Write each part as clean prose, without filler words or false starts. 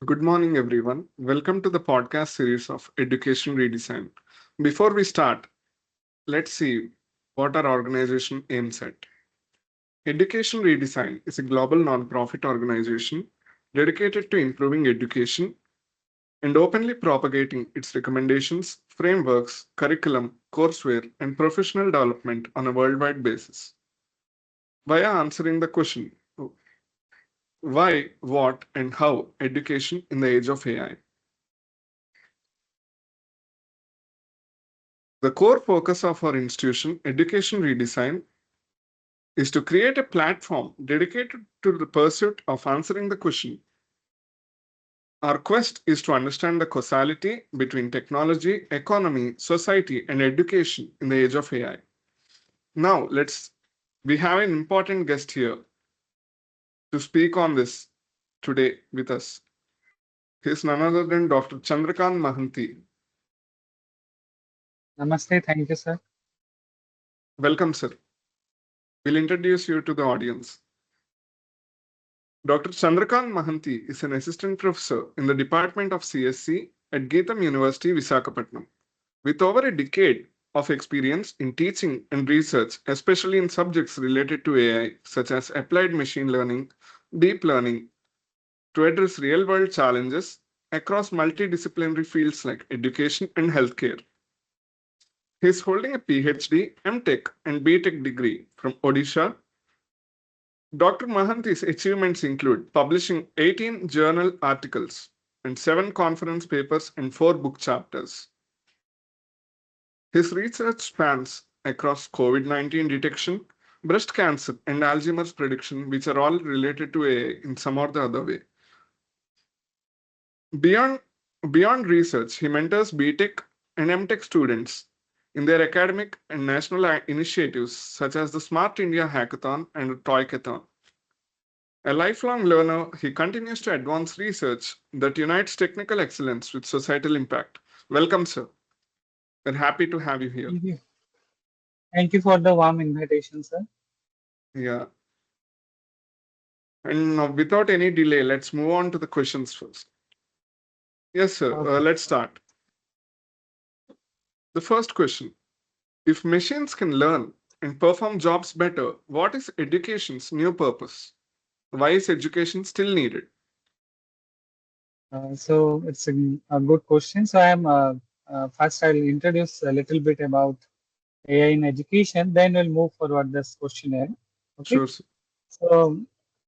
Good morning, everyone. Welcome to the podcast series of Education Redesign. Before we start, let's see what our organization aims at. Education Redesign is a global nonprofit organization dedicated to improving education and openly propagating its recommendations, frameworks, curriculum, courseware, and professional development on a worldwide basis. Via answering the question why, what, and how education in the age of AI. The core focus of our institution, Education Redesign, is to create a platform dedicated to the pursuit of answering the question. Our quest is to understand the causality between technology, economy, society, and education in the age of AI. Now, we have an important guest here to speak on this today with us. He is none other than Dr. Chandrakant Mahanty. Namaste, thank you, sir. Welcome, sir. We'll introduce you to the audience. Dr. Chandrakant Mahanty is an assistant professor in the Department of CSC at GITAM University-Visakhapatnam. With over a decade of experience in teaching and research, especially in subjects related to AI, such as applied machine learning, deep learning, to address real world challenges across multidisciplinary fields like education and healthcare. He is holding a PhD, MTech, and BTech degree from Odisha. Dr. Mahanti's achievements include publishing 18 journal articles and 7 conference papers and 4 book chapters. His research spans across COVID-19 detection, breast cancer, and Alzheimer's prediction, which are all related to AI in some or the other way. Beyond, beyond research, he mentors BTech and MTech students in their academic and national initiatives such as the Smart India Hackathon and Toycathon. A lifelong learner, he continues to advance research that unites technical excellence with societal impact. Welcome, sir. We're happy to have you here. Thank you. Thank you for the warm invitation, sir. Yeah. And without any delay, let's move on to the questions first. Yes, sir. Okay. Let's start. The first question: if machines can learn and perform jobs better, what is education's new purpose? Why is education still needed? So it's a good question. So first I'll introduce a little bit about AI in education, then we'll move forward this questionnaire. Okay. Sure, sir. So,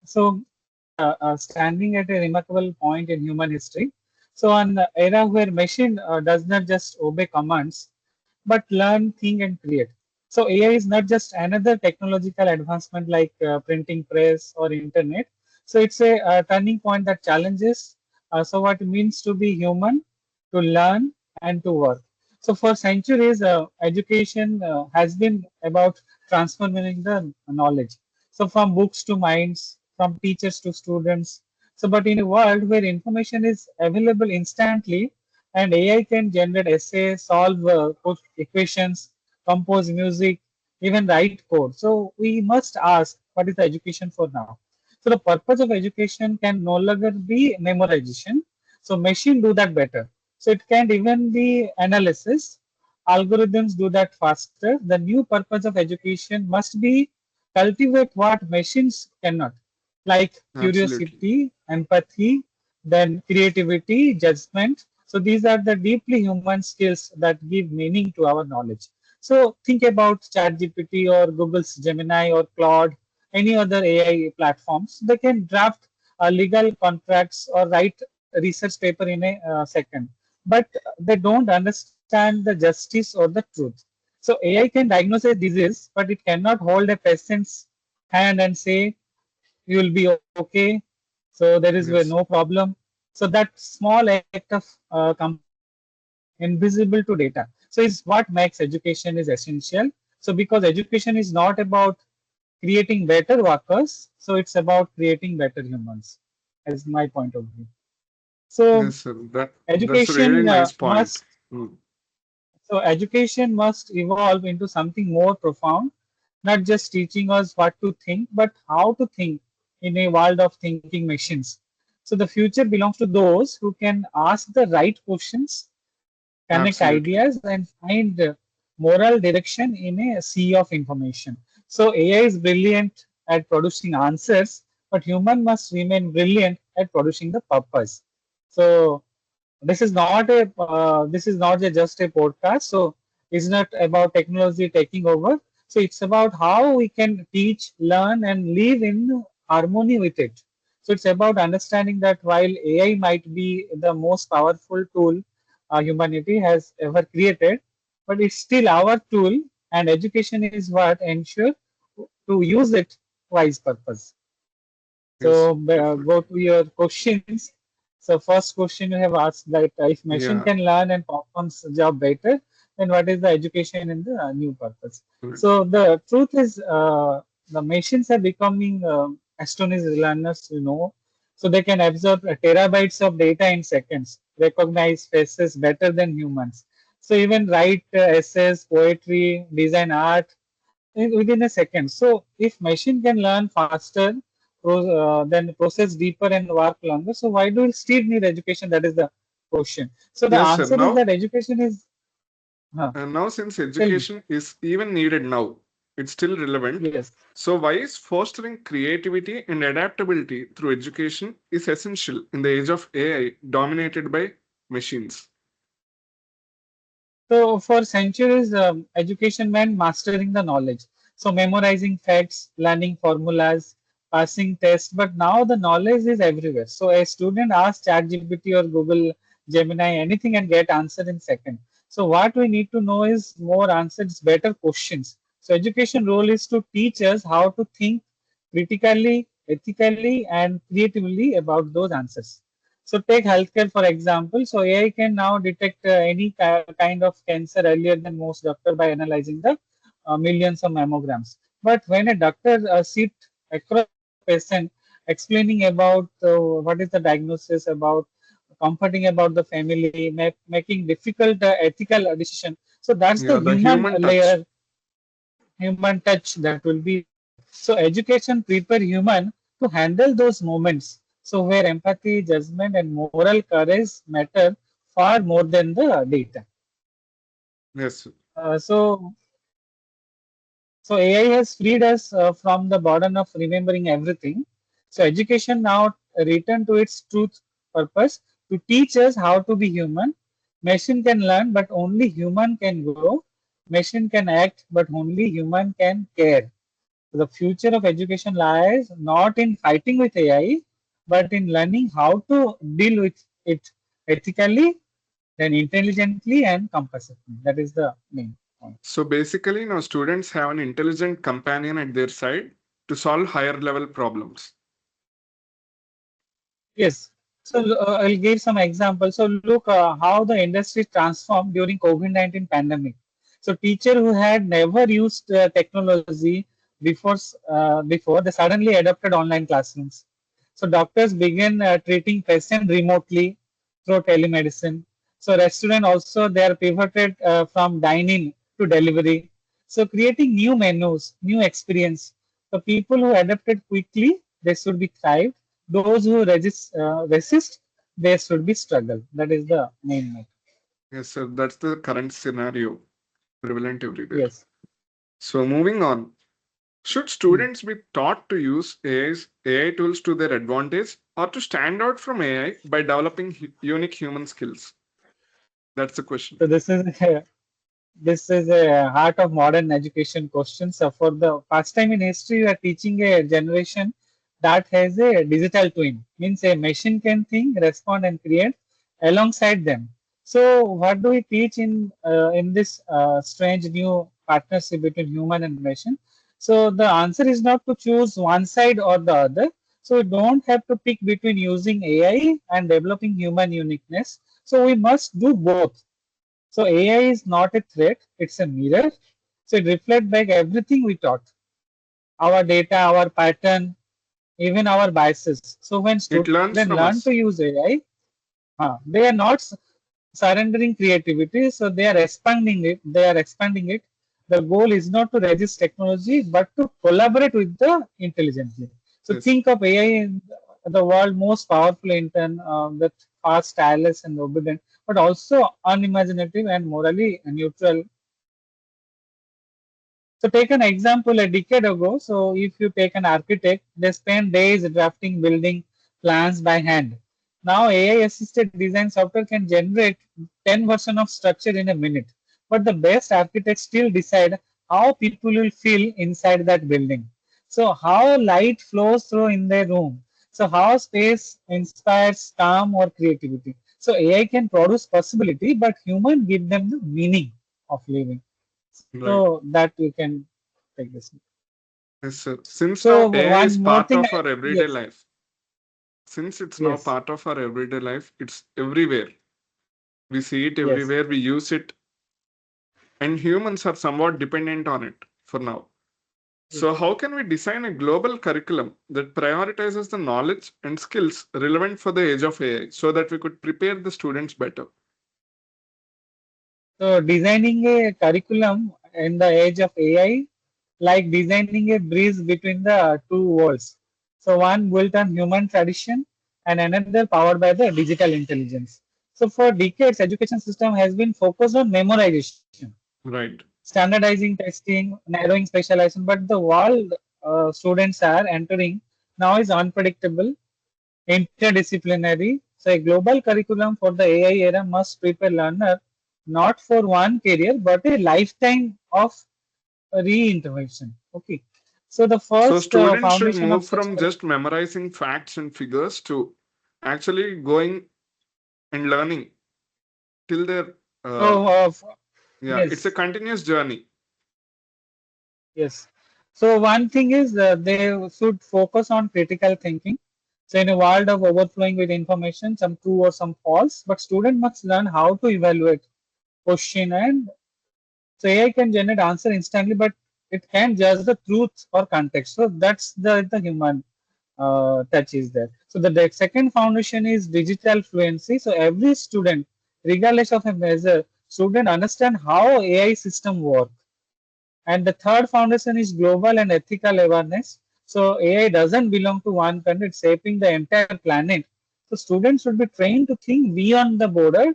so we are standing at a remarkable point in human history. So an era where machine does not just obey commands, but learn, think, and create. So AI is not just another technological advancement like printing press or internet. So it's a turning point that challenges so what it means to be human, to learn, and to work. So for centuries, education has been about transforming the knowledge. So from books to minds, from teachers to students. So but in a world where information is available instantly, and AI can generate essays, solve equations, compose music, even write code. So we must ask, what is the education for now? So the purpose of education can no longer be memorization. So machine do that better. So it can even be analysis. Algorithms do that faster. The new purpose of education must be cultivate what machines cannot, like Absolutely. curiosity, empathy, then creativity, judgment. So these are the deeply human skills that give meaning to our knowledge. So think about ChatGPT or Google's Gemini or Claude, any other AI platforms. They can draft legal contracts or write research paper in a second, but they don't understand the justice or the truth. So AI can diagnose a disease, but it cannot hold a patient's hand and say you will be okay. So there is no Yes. problem. So that small act of compassion, invisible to data. So is what makes education is essential. So because education is not about creating better workers, so it's about creating better humans, as my point of view. So Yes, sir. That's a really education nice point. must Mm. education must evolve into something more profound, not just teaching us what to think, but how to think in a world of thinking machines. So the future belongs to those who can ask the right questions, connect Absolutely. ideas, and find moral direction in a sea of information. So AI is brilliant at producing answers, but human must remain brilliant at producing the purpose. So this is not just a podcast. So it's not about technology taking over. So it's about how we can teach, learn, and live in harmony with it. So it's about understanding that while AI might be the most powerful tool humanity has ever created, but it's still our tool, and education is what ensure to use it wise purpose. Yes, So go definitely. to your questions. So first question you have asked that if machine Yeah. can learn and performs job better, then what is the education in the new purpose? Good. So the truth is the machines are becoming astonished learners, you know. So they can absorb terabytes of data in seconds, recognize faces better than humans. So even write essays, poetry, design art, within a second. So if machine can learn faster, then process deeper and work longer, so why do we still need education? That is the question. So the Yes, sir. answer is Now, that education is, huh, now since tell me. education is even needed now, it's still relevant. Yes. So, why is fostering creativity and adaptability through education is essential in the age of AI dominated by machines? So for centuries, education meant mastering the knowledge. So memorizing facts, learning formulas, passing tests. But now the knowledge is everywhere. So a student asks ChatGPT or Google Gemini anything and get answer in second. So what we need to know is more answers, better questions. So education role is to teach us how to think critically, ethically, and creatively about those answers. So take healthcare for example. So AI can now detect any kind of cancer earlier than most doctor by analyzing the millions of mammograms. But when a doctor sit across a patient, explaining about what is the diagnosis, about comforting about the family, making difficult ethical decision. So that's the Yeah, the human human touch. layer, human touch that will be there. So education prepare human to handle those moments. So where empathy, judgment, and moral courage matter far more than the data. Yes, So so AI has freed us from the burden of remembering everything. So education now return to its truth purpose to teach us how to be human. Machine can learn, but only human can grow. Machine can act, but only human can care. The future of education lies not in fighting with AI, but in learning how to deal with it ethically, then intelligently and compassionately. That is the main point. so basically, now students have an intelligent companion at their side to solve higher level problems. Yes. So I'll give some examples. So look how the industry transformed during COVID-19 pandemic. So teacher who had never used technology before they suddenly adopted online classrooms. So doctors began treating patients remotely through telemedicine. So restaurant also they are pivoted from dining to delivery. So creating new menus, new experience. So people who adapted quickly, they should be thrived. Those who resist, they should be struggle. That is the main matter. Yes, sir. That's the current scenario prevalent everywhere. Yes. So moving on, should Hmm. students be taught to use AI tools to their advantage or to stand out from AI by developing unique human skills? That's the question. So this is a heart of modern education question. So for the first time in history, we are teaching a generation that has a digital twin. Means a machine can think, respond, and create alongside them. So what do we teach in this strange new partnership between human and machine? So the answer is not to choose one side or the other. So we don't have to pick between using AI and developing human uniqueness. So we must do both. So AI is not a threat, it's a mirror. So it reflects back everything we taught, our data, our pattern, even our biases. So when It students learns learn from to us. use AI, they are not surrendering creativity, so they are expanding it. They are expanding it. The goal is not to resist technology, but to collaborate with the intelligently. So Yes. think of AI. the world most powerful intern with fast, tireless, and obedient, but also unimaginative and morally neutral. So take an example a decade ago. So if you take an architect, they spend days drafting building plans by hand. Now AI assisted design software can generate 10 version of structure in a minute. But the best architects still decide how people will feel inside that building. So how light flows through in their room. So how space inspires calm or creativity. So AI can produce possibility, but human give them the meaning of living. Right. So that you can take this. Yes, sir. Since now So AI is one more part thing, of our everyday yes, life, since it's now yes, part of our everyday life, it's everywhere. We see it yes. everywhere, we use it, and humans are somewhat dependent on it for now. So, how can we design a global curriculum that prioritizes the knowledge and skills relevant for the age of AI so that we could prepare the students better? So designing a curriculum in the age of AI, like designing a bridge between the two worlds. So one built on human tradition and another powered by the digital intelligence. So for decades, education system has been focused on memorization, Right. standardizing testing, narrowing specialization, but the world students are entering now is unpredictable, interdisciplinary. So a global curriculum for the AI era must prepare learner not for one career but a lifetime of reintervention. Okay. So the So, first students should foundation of move such from just memorizing facts and figures to actually going and learning till their, uh, so yeah, it's a yes, continuous journey. yes. So one thing is they should focus on critical thinking. So in a world of overflowing with information, some true or some false, but student must learn how to evaluate, question, and so AI can generate answer instantly, but it can judge the truth or context. So that's the human touch is there. So the second foundation is digital fluency. So every student, regardless of a measure, student understand how AI system work. And the third foundation is global and ethical awareness. So AI doesn't belong to one country; it's shaping the entire planet. So students should be trained to think beyond the border,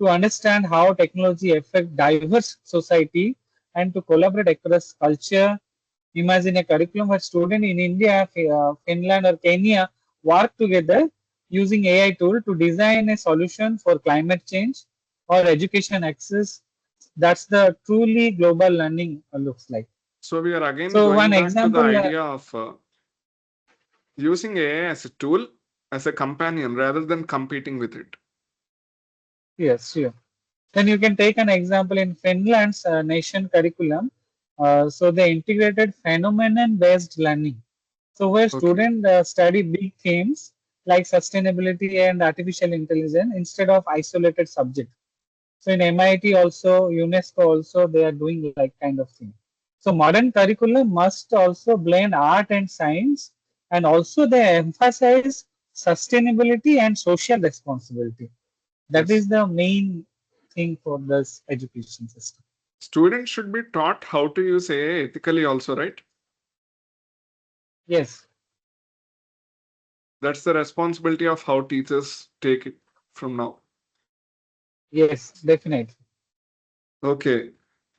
to understand how technology affect diverse society, and to collaborate across culture. Imagine a curriculum where students in India, Finland, or Kenya work together using AI tool to design a solution for climate change or education access. That's the truly global learning looks like. So, we are again So one going back to the example, idea of using AI as a tool, as a companion rather than competing with it. yes, sure. Then you can take an example in Finland's nation curriculum. So they integrated phenomenon-based learning. So where Okay. students study big themes like sustainability and artificial intelligence instead of isolated subject. So in MIT also, UNESCO also, they are doing like kind of thing. So modern curriculum must also blend art and science, and also they emphasize sustainability and social responsibility. That Yes. is the main thing for this education system. Students should be taught how to use AI ethically, also, right? Yes, That's the responsibility of how teachers take it from now. yes, definitely. Okay.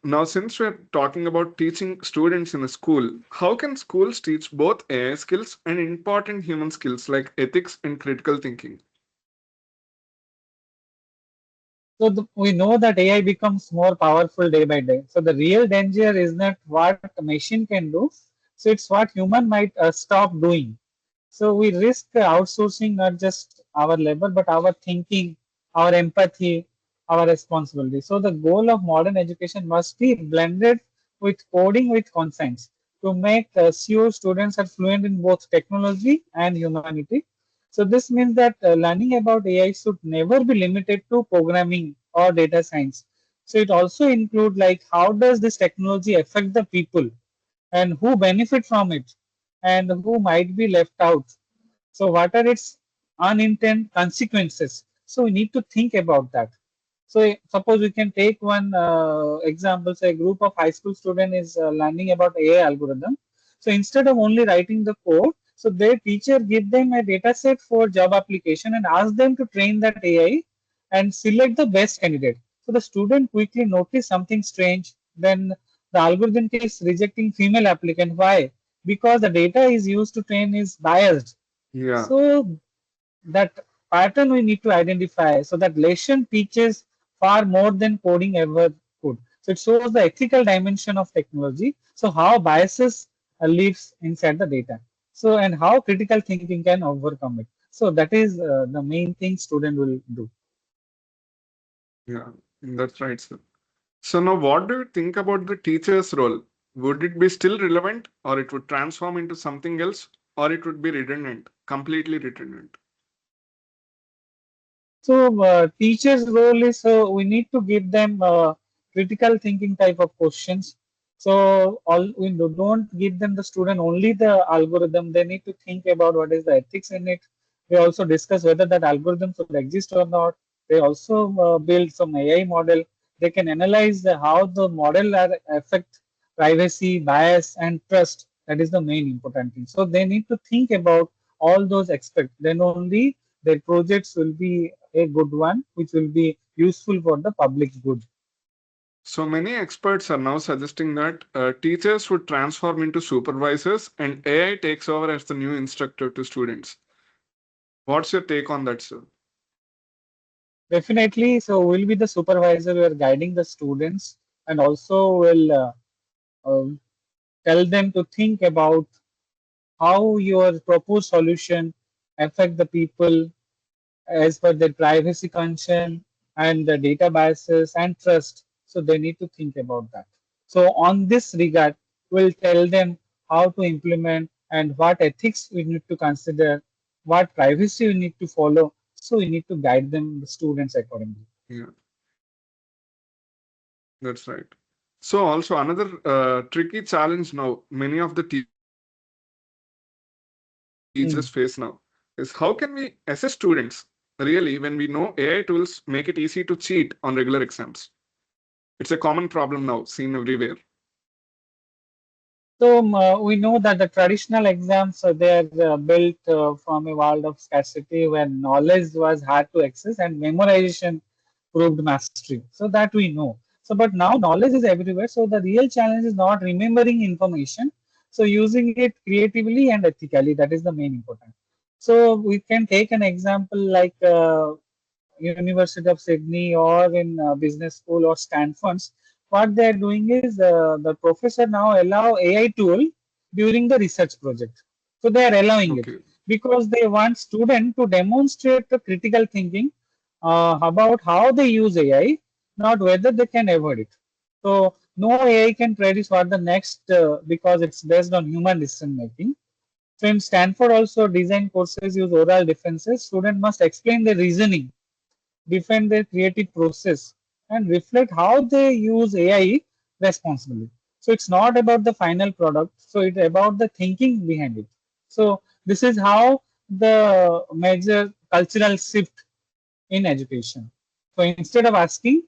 Now, since we're talking about teaching students in a school, how can schools teach both AI skills and important human skills like ethics and critical thinking? So we know that AI becomes more powerful day by day. So the real danger is not what a machine can do. So it's what human might stop doing. So we risk outsourcing not just our labor, but our thinking, our empathy, our responsibility. So the goal of modern education must be blended with coding with conscience to make sure students are fluent in both technology and humanity. So this means that learning about AI should never be limited to programming or data science. So it also include like how does this technology affect the people and who benefit from it and who might be left out. So what are its unintended consequences? So we need to think about that. So suppose we can take one example, say a group of high school student is learning about AI algorithm. So instead of only writing the code, So their teacher give them a data set for job application and ask them to train that AI and select the best candidate. So the student quickly notice something strange. Then the algorithm is rejecting female applicant. Why? Because the data is used to train is biased. Yeah. So that pattern we need to identify, so that lesson teaches far more than coding ever could. So it shows the ethical dimension of technology. So how biases lives inside the data. So and how critical thinking can overcome it. So that is the main thing student will do. Yeah. That's right, sir. So now what do you think about the teacher's role? Would it be still relevant, or it would transform into something else, or it would be redundant, completely redundant? So teachers' role is we need to give them critical thinking type of questions. So all don't give them the student only the algorithm. They need to think about what is the ethics in it. They also discuss whether that algorithm should exist or not. They also build some AI model. They can analyze how the model are affect privacy, bias, and trust. That is the main important thing. So they need to think about all those aspects. Then only their projects will be a good one, which will be useful for the public good. So many experts are now suggesting that teachers would transform into supervisors and AI takes over as the new instructor to students. What's your take on that, sir? Definitely, so we'll be the supervisor. We are guiding the students and also will um, tell them to think about how your proposed solution affect the people as per their privacy concern and the data biases and trust. So they need to think about that. So on this regard, we'll tell them how to implement and what ethics we need to consider, what privacy we need to follow. So we need to guide them, the students accordingly. Yeah, that's right. So also another tricky challenge now many of the teachers face now is how can we assess Hmm. students really when we know AI tools make it easy to cheat on regular exams? It's a common problem now seen everywhere. So we know that the traditional exams they are built from a world of scarcity where knowledge was hard to access and memorization proved mastery. So that we know. So but now knowledge is everywhere. So the real challenge is not remembering information. So using it creatively and ethically. That is the main important. So we can take an example like University of Sydney or in business school or Stanford's, what they are doing is the professor now allow AI tool during the research project. So they are allowing it Okay. because they want student to demonstrate the critical thinking about how they use AI, not whether they can avoid it. So no AI can predict what the next because it's based on human decision making. So in Stanford also design courses use oral defenses. Student must explain their reasoning, defend their creative process, and reflect how they use AI responsibly. So it's not about the final product. So it's about the thinking behind it. So this is how the major cultural shift in education. So instead of asking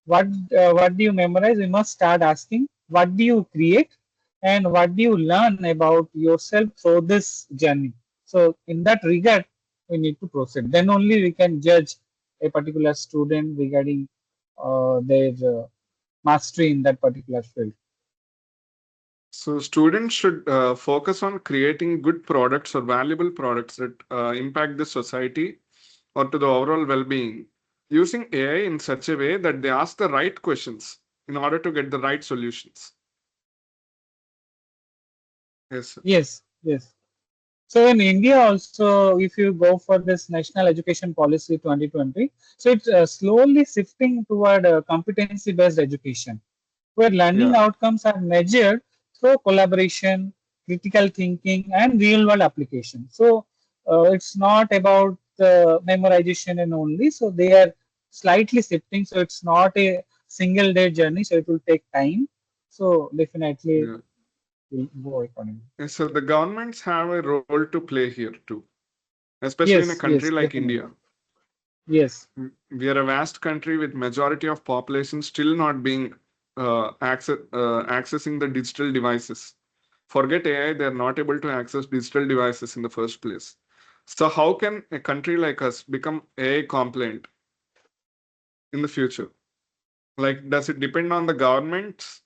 what do you memorize, we must start asking what do you create and what do you learn about yourself through this journey. So in that regard, we need to proceed. Then only we can judge a particular student regarding their mastery in that particular field. So students should focus on creating good products or valuable products that impact the society or to the overall well-being, using AI in such a way that they ask the right questions in order to get the right solutions. Yes, sir. Yes, yes. So in India also, if you go for this National Education Policy 2020, so it's slowly shifting toward competency-based education, where learning Yeah. outcomes are measured through collaboration, critical thinking, and real-world application. So it's not about memorization and only. So they are slightly shifting. So it's not a single-day journey. So it will take time. So definitely Yeah. will go accordingly. Yes, so the governments have a role to play here too, especially in a Yes, country yes, like definitely. India. Yes. We are a vast country with majority of population still not being accessing the digital devices. Forget AI, they're not able to access digital devices in the first place. So, how can a country like us become AI compliant in the future? Like, does it depend on the governments,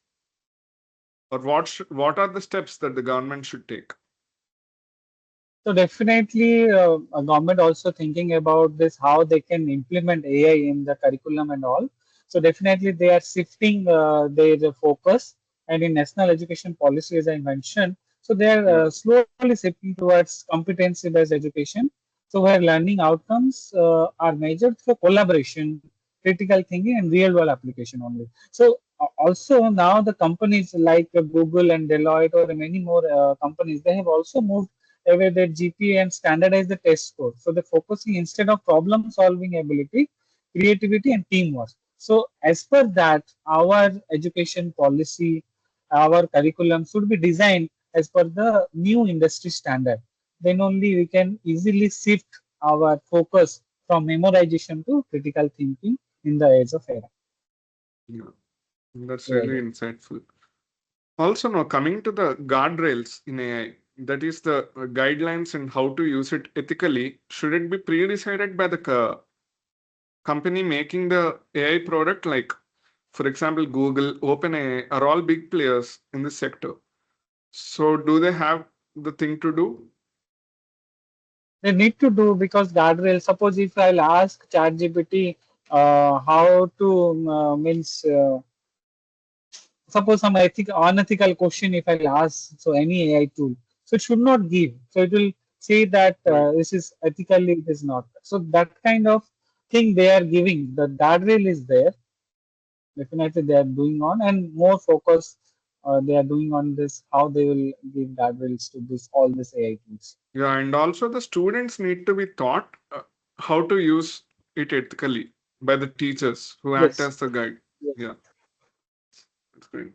or what are the steps that the government should take? So definitely, a government also thinking about this, how they can implement AI in the curriculum and all. So definitely, they are shifting their focus, and in national education policy, as I mentioned, so they are Yeah, slowly shifting towards competency-based education. So where learning outcomes are measured through collaboration, critical thinking, and real-world application only. So also now the companies like Google and Deloitte or many more companies, they have also moved away their GPA and standardize the test score. So they're focusing instead of problem solving ability, creativity and teamwork. So as per that, our education policy, our curriculum should be designed as per the new industry standard. Then only we can easily shift our focus from memorization to critical thinking in the age of yeah, that's really AI. insightful. Also, now coming to the guardrails in AI, that is the guidelines and how to use it ethically, should it be pre-decided by the company making the AI product? Like, for example, Google, OpenAI are all big players in this sector. So, do they have the thing to do? They need to do because guardrail. Suppose if I'll ask ChatGPT how to means suppose some unethical question if I'll ask so any AI tool, so it should not give. So it will say that Right. this is ethically, it is not. So that kind of thing they are giving. The guardrail is there. Definitely they are doing on and more focus. They are doing on this how they will give guardrails to this all this AI tools. Yeah, and also the students need to be taught how to use it ethically by the teachers who act Yes. as the guide. Yes. Yeah, that's great.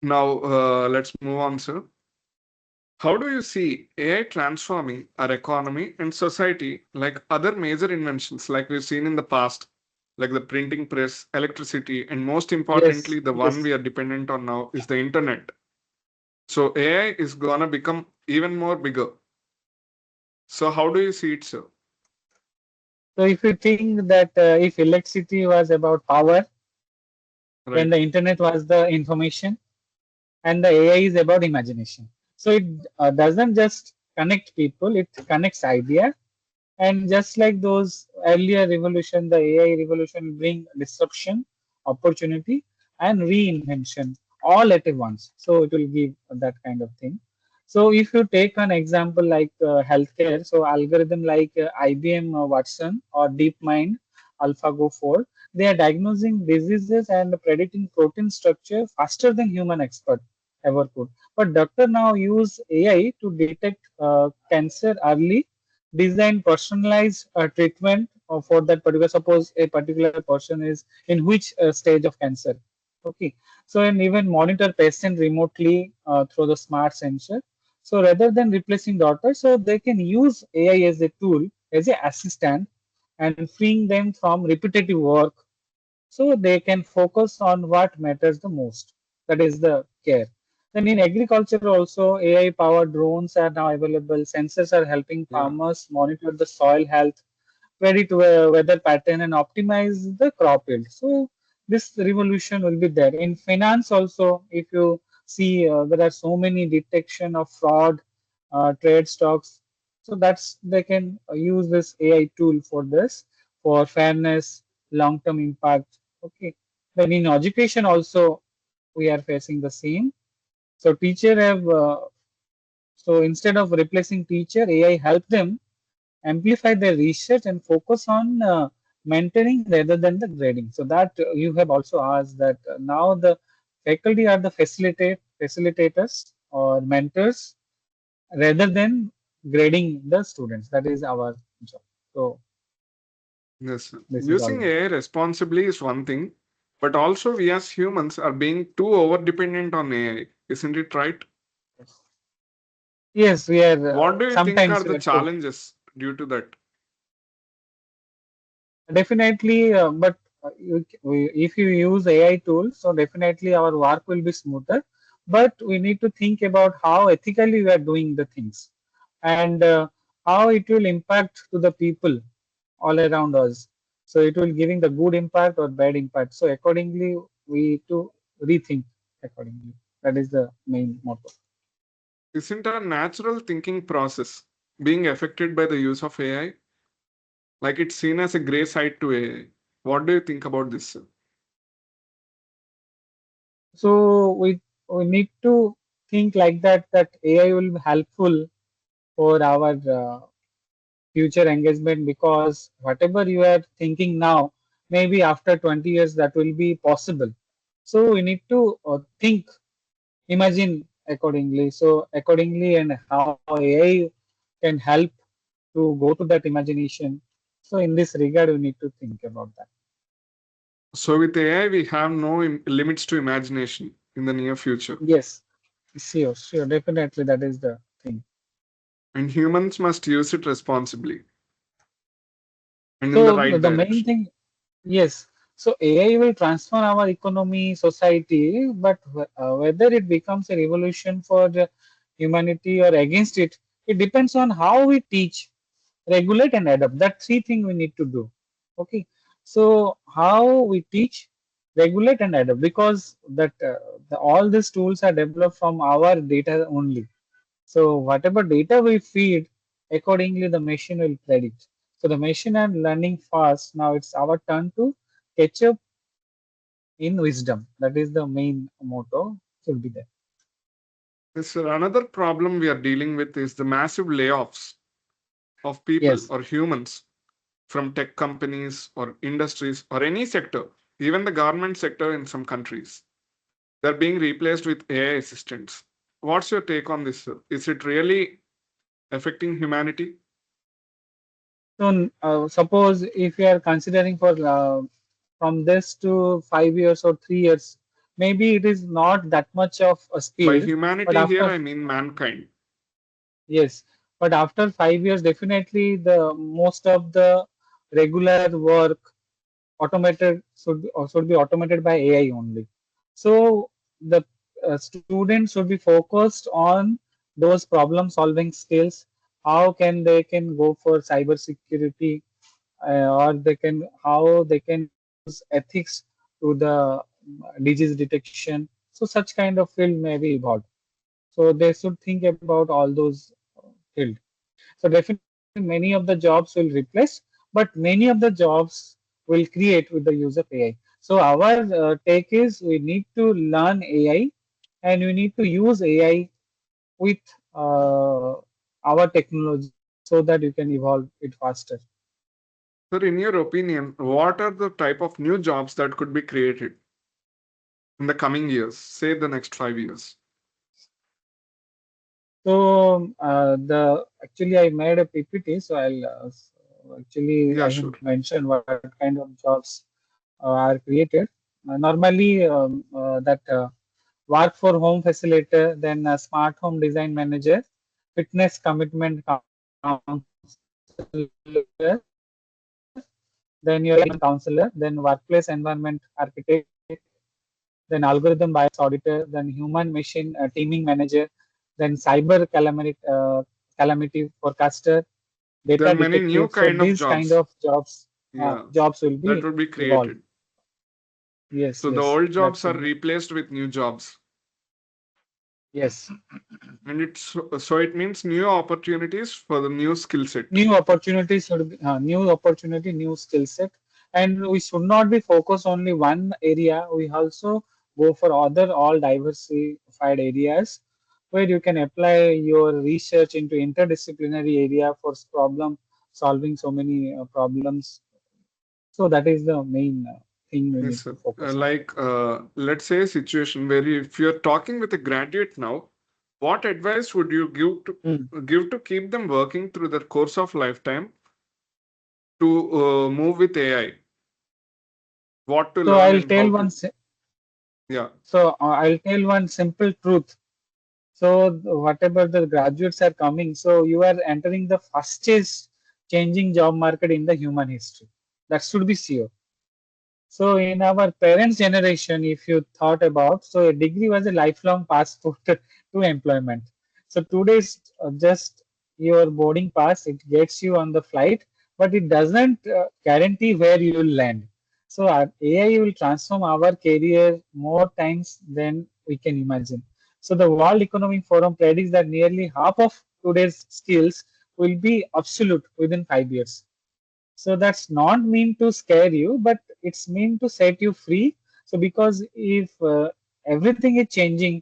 Now, let's move on, sir. How do you see AI transforming our economy and society like other major inventions like we've seen in the past, like the printing press, electricity, and most Yes. importantly, the one Yes. we are dependent on now is the internet. So AI is gonna become even more bigger. So how do you see it, sir? So if you think that if electricity was about power, then Right. the internet was the information, and the AI is about imagination. So it doesn't just connect people; it connects idea. And just like those earlier revolution, the AI revolution will bring disruption, opportunity, and reinvention all at once. So it will give that kind of thing. So if you take an example like healthcare, so algorithm like IBM Watson or DeepMind, AlphaGo 4, they are diagnosing diseases and predicting protein structure faster than human expert ever could. But doctor now use AI to detect cancer early, design personalized treatment for that particular, suppose a particular person is in which stage of cancer. Okay, so and even monitor patient remotely through the smart sensor. So rather than replacing doctors, so they can use AI as a tool, as a assistant, and freeing them from repetitive work so they can focus on what matters the most. That is the care. Then in agriculture also, AI powered drones are now available. Sensors are helping Yeah. farmers monitor the soil health, predict weather pattern, and optimize the crop yield. So this revolution will be there. In finance also, if you see, there are so many detection of fraud, trade stocks. So that's they can use this AI tool for this, for fairness, long-term impact. Okay. Then in education also, we are facing the same. So teacher have so instead of replacing teacher, AI help them amplify their research and focus on mentoring rather than the grading. So that you have also asked that now the faculty are the facilitators or mentors rather than grading the students. That is our job. So Yes, sir. this is all. Using AI responsibly is one thing, but also we as humans are being too over dependent on AI. Isn't it right? Yes, we are What do you think are sometimes the too. challenges due to that? Definitely, but if you use AI tools, so definitely our work will be smoother. but we need to think about how ethically we are doing the things, and how it will impact to the people all around us. So it will giving the good impact or bad impact. So accordingly, we need to rethink accordingly. That is the main motto. Isn't our natural thinking process being affected by the use of AI? Like it's seen as a gray side to AI. What do you think about this, sir? So we need to think like that, that AI will be helpful for our future engagement, because whatever you are thinking now, maybe after 20 years that will be possible. So we need to think, imagine accordingly. So accordingly, and how AI can help to go to that imagination. So in this regard, we need to think about that. So with AI, we have no limits to imagination in the near future, Yes, sure, sure, definitely that is the thing. and humans must use it responsibly and in the So right the main direction. thing, yes. So AI will transform our economy, society, but whether it becomes a revolution for the humanity or against it, it depends on how we teach, regulate, and adapt. That three things we need to do. Okay. So how we teach, regulate, and adapt, because that all these tools are developed from our data only. So whatever data we feed, accordingly the machine will predict. So the machine are learning fast. Now it's our turn to catch up in wisdom. That is the main motto should be there. Yes, sir. Another problem we are dealing with is the massive layoffs of people Yes. or humans from tech companies or industries or any sector, even the government sector in some countries. They're being replaced with AI assistants. What's your take on this, sir? Is it really affecting humanity? So suppose if you are considering for from this to 5 years or 3 years, maybe it is not that much of a By speed, but humanity here, after, I mean mankind. yes, but after 5 years, definitely the most of the regular work automated should be automated by AI only. So the students should be focused on those problem solving skills. How can they can go for cyber security, or they can how they can use ethics to the disease detection. So such kind of field may be evolved. So they should think about all those field. So definitely many of the jobs will replace, but many of the jobs will create with the use of AI. So our take is we need to learn AI, and we need to use AI with our technology so that you can evolve it faster. Sir, in your opinion, what are the type of new jobs that could be created in the coming years, say the next 5 years? So the actually I made a PPT, so I'll actually Yeah, I have sure. mentioned what kind of jobs are created. Normally, that work for home facilitator, then smart home design manager, fitness commitment counselor, then your counselor, then workplace environment architect, then algorithm bias auditor, then human machine teaming manager, then cyber calamity forecaster, data There are many detective. new So kind these of kind of jobs. Yeah, jobs will that be would be evolved. created. Yes, So the yes, old that jobs are should be. replaced with new jobs. Yes. And so it means new opportunities for the new skill set. New opportunities should be new opportunity, new skill set, and we should not be focused only one area. We also go for other all diversified areas where you can apply your research into interdisciplinary area for problem solving so many problems. So that is the main thing we Yes, need sir. to focus on. Like, let's say a situation where if you're talking with a graduate now, what advice would you Mm. give to keep them working through their course of lifetime to move with AI? What to So learn and how to? Yeah. I'll tell one simple truth. So whatever the graduates are coming, so you are entering the fastest changing job market in the human history. That should be sure. So in our parents' generation, if you thought about, so a degree was a lifelong passport to employment. So today's just your boarding pass, it gets you on the flight, but it doesn't guarantee where you will land. So our AI will transform our career more times than we can imagine. So the World Economic Forum predicts that nearly half of today's skills will be obsolete within 5 years. So that's not mean to scare you, but it's mean to set you free. So because if everything is changing,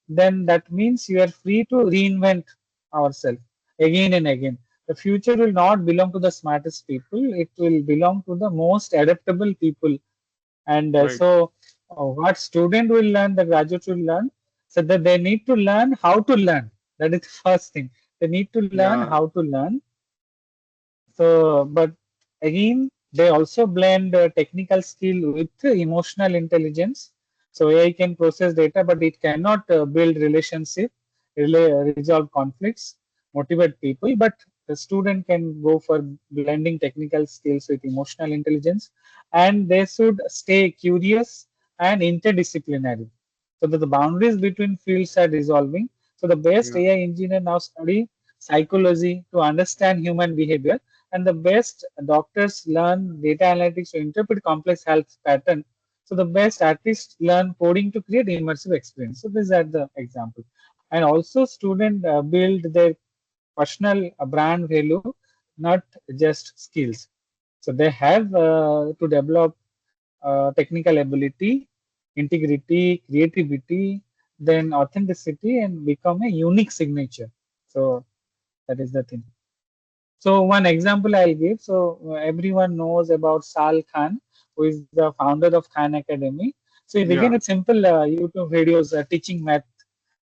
then that means you are free to reinvent ourselves again and again. The future will not belong to the smartest people. It will belong to the most adaptable people. And Right. what student will learn, the graduate will learn, so that they need to learn how to learn. That is the first thing. They need to learn Yeah. how to learn. So, but again, they also blend technical skill with emotional intelligence. So AI can process data, but it cannot build relationship, resolve conflicts, motivate people. But the student can go for blending technical skills with emotional intelligence, and they should stay curious and interdisciplinary, so that the boundaries between fields are dissolving. So the best Yeah. AI engineer now study psychology to understand human behavior, and the best doctors learn data analytics to interpret complex health pattern. So the best artists learn coding to create immersive experience. So these are the example. And also student build their personal brand value, not just skills. So they have to develop technical ability, integrity, creativity, then authenticity, and become a unique signature. So that is the thing. So one example I'll give. So everyone knows about Sal Khan, who is the founder of Khan Academy. So he began with Yeah. simple YouTube videos teaching math,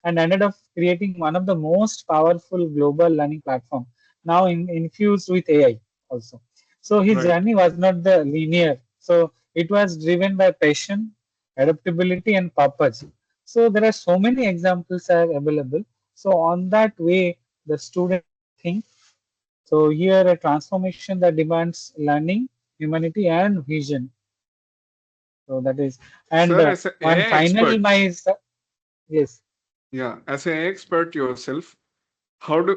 and ended up creating one of the most powerful global learning platform, now infused with AI also. So his Right. journey was not the linear. So it was driven by passion, adaptability, and purpose. So there are so many examples are available. So on that way, the student can think. So here a transformation that demands learning, humanity, and vision. So that is, and Sir, as a one AI final expert, my yes. yeah, as an AI expert yourself, how do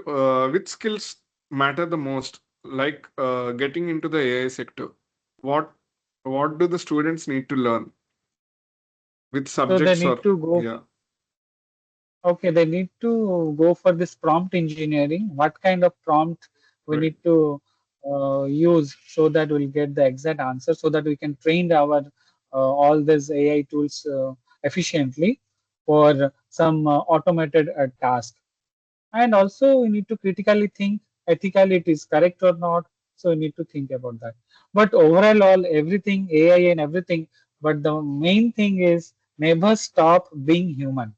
which skills matter the most? Like getting into the AI sector, what what do the students need to learn with So they subjects need or to go. yeah, Okay, they need to go for this prompt engineering. What kind of prompt we right? need to use so that we'll get the exact answer, so that we can train our all these AI tools efficiently for some automated task. And also we need to critically think ethically it is correct or not. So we need to think about that. But overall, all everything AI and everything. But the main thing is never stop being human.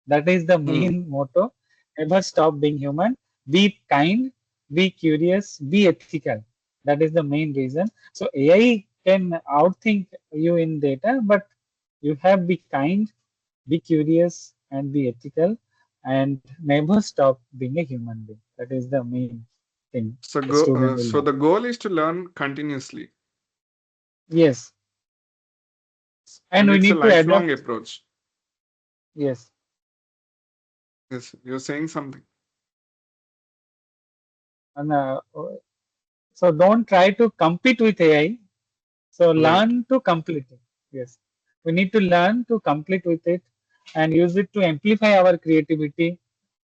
That is the Hmm. main motto. Never stop being human. Be kind, be curious, be ethical. That is the main reason. So AI can outthink you in data, but you have be kind, be curious, and be ethical, and never stop being a human being. That is the main thing the student will So have. the goal is to learn continuously, Yes, and and we it's a need to lifelong adapt. approach. Yes. Yes, you're saying something. And so don't try to compete with AI. So Right. learn to complete it. Yes. We need to learn to complete with it and use it to amplify our creativity,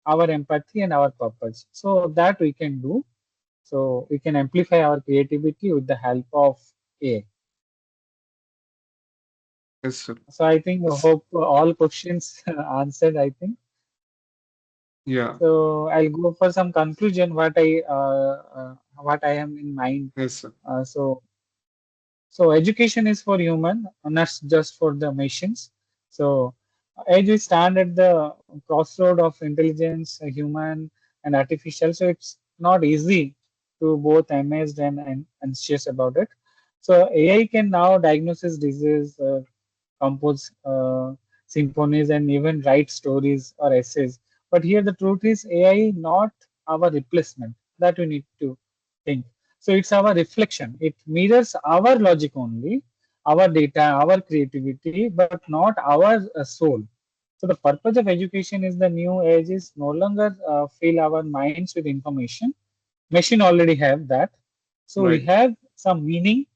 our empathy, and our purpose. So that we can do. So we can amplify our creativity with the help of AI. Yes, sir. So I think I Yes. hope all questions answered. I think Yeah. so. I'll go for some conclusion. What I am in mind. Yes, sir. So education is for human, not just for the machines. So as we stand at the crossroad of intelligence, human and artificial, so it's not easy to both amazed and anxious about it. So AI can now diagnose disease, compose symphonies, and even write stories or essays. But here the truth is AI not our replacement. That we need to think. So it's our reflection. It mirrors our logic only, our data, our creativity, but not our soul. So the purpose of education is the new age is no longer fill our minds with information. Machine already have that. So we Right. have some meaning,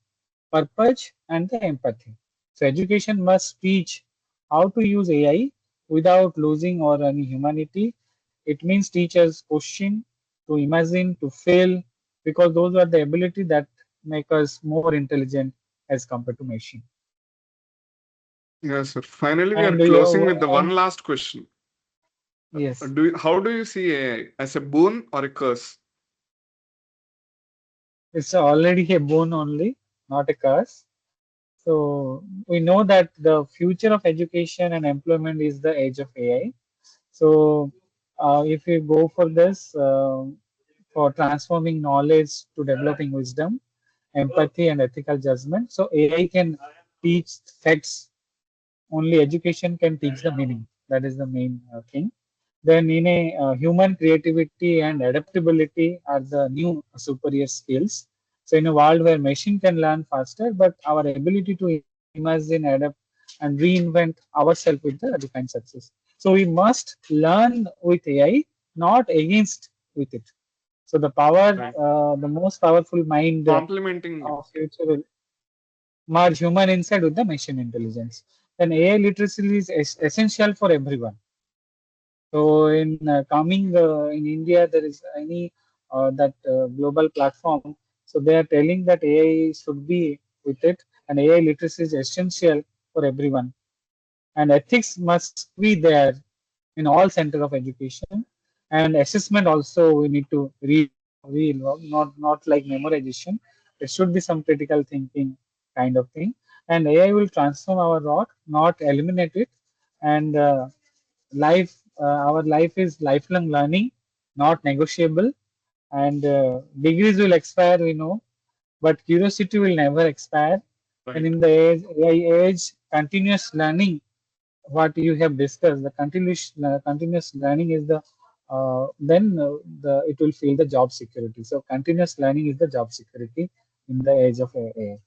purpose, and the empathy. So education must teach how to use AI without losing or any humanity. It means teachers question, to imagine, to fail, because those are the ability that make us more intelligent as compared to machine. Yes, sir. Finally, we are And closing with the one and last question. yes, How do you see AI as a boon or a curse? it's already a boon only, not a curse. So we know that the future of education and employment is the age of AI. So if we go for this, for transforming knowledge to developing wisdom, empathy, and ethical judgment. So AI can teach facts. Only education can teach the meaning. That is the main thing. Then in a human creativity and adaptability are the new superior skills. So in a world where machine can learn faster, but our ability to imagine, adapt, and reinvent ourselves with the defined success. So we must learn with AI, not against with it. So the power, Right. the most powerful mind Complementing it. of future will merge human insight with the machine intelligence. Then AI literacy is essential for everyone. So in coming in India, there is any that global platform. So they are telling that AI should be with it, and AI literacy is essential for everyone. And ethics must be there in all center of education. And assessment also we need to read, not like memorization. It should be some critical thinking kind of thing. And AI will transform our rock, not eliminate it. And life our life is lifelong learning, not negotiable. And degrees will expire, we know, but curiosity will never expire. And Right. in the AI age, continuous learning, what you have discussed, the continuous learning is the then the it will feel the job security. So continuous learning is the job security in the age of AI.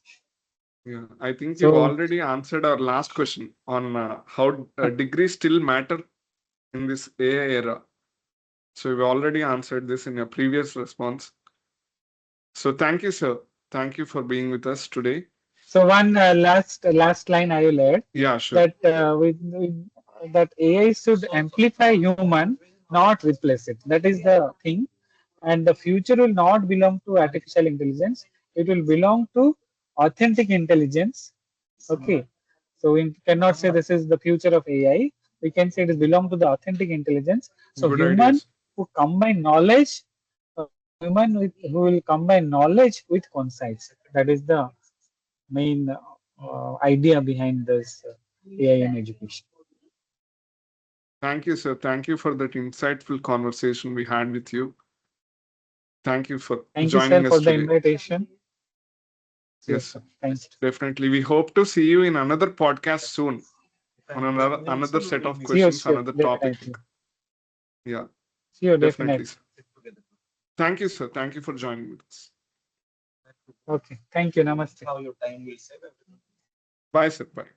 Yeah. I think you've So already answered our last question on how degrees still matter in this AI era. So you've already answered this in your previous response. So thank you, sir. Thank you for being with us today. So one last line I will add Yeah, sure. that that AI should amplify human, not replace it. That is the thing. And the future will not belong to artificial intelligence. It will belong to authentic intelligence. Okay. So we cannot say this is the future of AI. We can say it is belong to the authentic intelligence. So Good human ideas. who combine knowledge, human who will combine knowledge with concepts. That is the main idea behind this AI and education. Thank you, sir. Thank you for that insightful conversation we had with you. Thank you for Thank you, sir, joining us for the today. invitation. Yes, Yes, sir. Thank you. definitely. We hope to see you in another podcast soon on another set of Sure, questions, sure, another topic. definitely. Yeah, Sure, definitely, definitely. sir. Thank you, sir. Thank you for joining with us. Okay. Thank you. Namaste. Bye, sir. Bye.